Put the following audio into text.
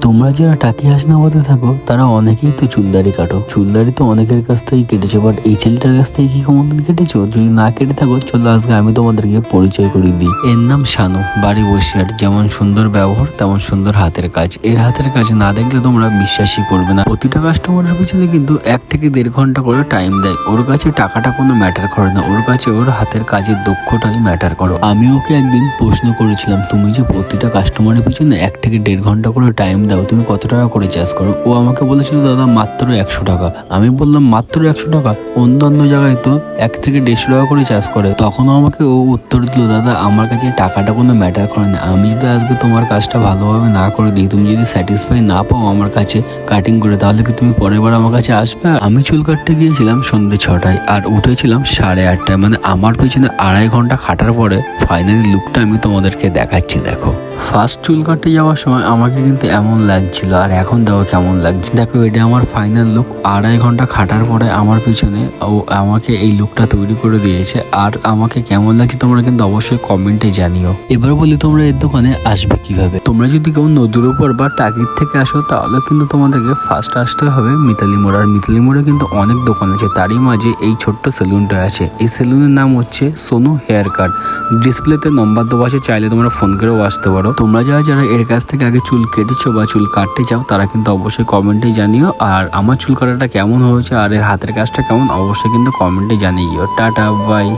তোমরা যারা টাকি হাসনাবাদে থাকো তারা অনেকেই তো চুলদাড়ি কাটো। চুলদাড়ি তো অনেকের কাছ থেকে কেটেছো, বাট এই ছেলেটার কাছ থেকে কি কোনোদিন কেটেছো? যদি না কেটে থাকো চলো আজকে আমি তোমাদেরকে পরিচয় করিয়ে দিই। এর নাম শানু, বাড়ি বসিরহাট। যেমন সুন্দর ব্যবহার তেমন সুন্দর হাতের কাজ। এর হাতের কাজ না দেখলে তোমরা বিশ্বাসই করবে না। প্রতিটা কাস্টমারের পিছনে কিন্তু 1 থেকে 1.5 ঘন্টা করে টাইম দেয়। ওর কাছে টাকাটা কোনো ম্যাটার করে না, ওর কাছে ওর হাতের কাজের দক্ষতাই ম্যাটার করো। আমি ওকে একদিন প্রশ্ন করেছিলাম, তুমি যে প্রতিটা কাস্টমারের পিছনে 1 থেকে 1.5 ঘন্টা করে টাইম দাও, তুমি কত টাকা করে চার্জ করো? ও আমাকে বলেছিল, দাদা মাত্র 100 টাকা। আমি বললাম, মাত্র 100 টাকা? অন্যান্য জায়গায় তো 1 থেকে 150 টাকা করে চার্জ করে। তখনও আমাকে ও উত্তর দিল, দাদা আমার কাছে টাকাটা কোনো ম্যাটার করে না। আমি যদি আজকে তোমার কাজটা ভালোভাবে না করে দিই, তুমি যদি স্যাটিসফাই না পাও আমার কাছে কাটিং করে, তাহলে কি তুমি পরের বার আমার কাছে আসবে? আমি চুল কাটতে গিয়েছিলাম সন্ধ্যে 6টায় আর উঠেছিলাম 8:30টায়। মানে আমার পেছনে 2.5 ঘন্টা খাটার পরে ফাইনালি লুকটা আমি তোমাদেরকে দেখাচ্ছি। দেখো, ফার্স্ট চুল কাটতে যাওয়ার সময় আমাকে কিন্তু এমন লাগছিল, আর এখন দেখো কেমন লাগছে। দেখো, এটা আমার ফাইনাল লুক। 2.5 ঘন্টা খাটার পরে আমার পিছনে ও আমাকে এই লুকটা তৈরি করে দিয়েছে। আর আমাকে কেমন লাগছে তোমরা কিন্তু অবশ্যই কমেন্টে জানিও। এবার বলি, তোমরা এর দোকানে আসবে কিভাবে? তোমরা যদি কেউ নদীর উপর বা টাকির থেকে আসো, তাহলে কিন্তু তোমাদেরকে ফার্স্ট আসতে হবে মিতালি মোড়। আর মিতালি মোড়ে কিন্তু অনেক দোকান আছে, তারই মাঝে এই ছোট্ট সেলুনটা আছে। এই সেলুনের নাম হচ্ছে সোনু হেয়ার কাট। ডিসপ্লেতে নম্বর দেওয়া আছে, চাইলে তোমরা ফোন করেও আসতে পারো। তোমরা যারা এর কাছ থেকে আগে চুল কেটেছো বা চুল কাটতে চাও, তারা কিন্তু অবশ্যই কমেন্টে জানিও। আর আমার চুল কাটাটা কেমন হয়েছে আর এর হাতের কাজটা কেমন, অবশ্যই কিন্তু কমেন্টে জানিও। Tata, by.